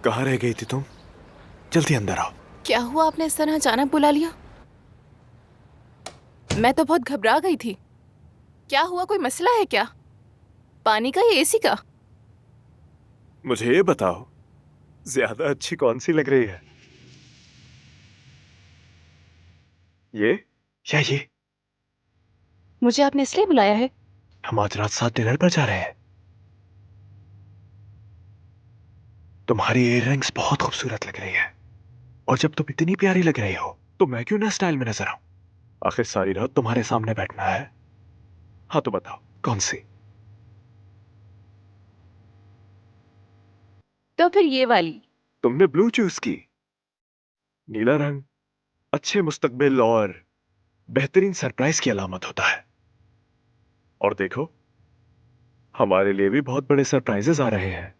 कहाँ रह गई थी तुम? जल्दी अंदर आओ। क्या हुआ, आपने इस तरह अचानक बुला लिया? मैं तो बहुत घबरा गई थी। क्या हुआ, कोई मसला है क्या? पानी का या एसी का? मुझे ये बताओ, ज्यादा अच्छी कौन सी लग रही है, ये या ये? मुझे आपने इसलिए बुलाया है? हम आज रात साथ डिनर पर जा रहे हैं। तुम्हारी इयररिंग्स बहुत खूबसूरत लग रही है, और जब तुम इतनी प्यारी लग रही हो तो मैं क्यों ना स्टाइल में नजर आऊं। आखिर सारी रात तुम्हारे सामने बैठना है। हाँ तो बताओ कौन सी? तो फिर ये वाली। तुमने ब्लू चूज की। नीला रंग अच्छे मुस्तकबिल और बेहतरीन सरप्राइज की अलामत होता है। और देखो, हमारे लिए भी बहुत बड़े सरप्राइजेस आ रहे हैं।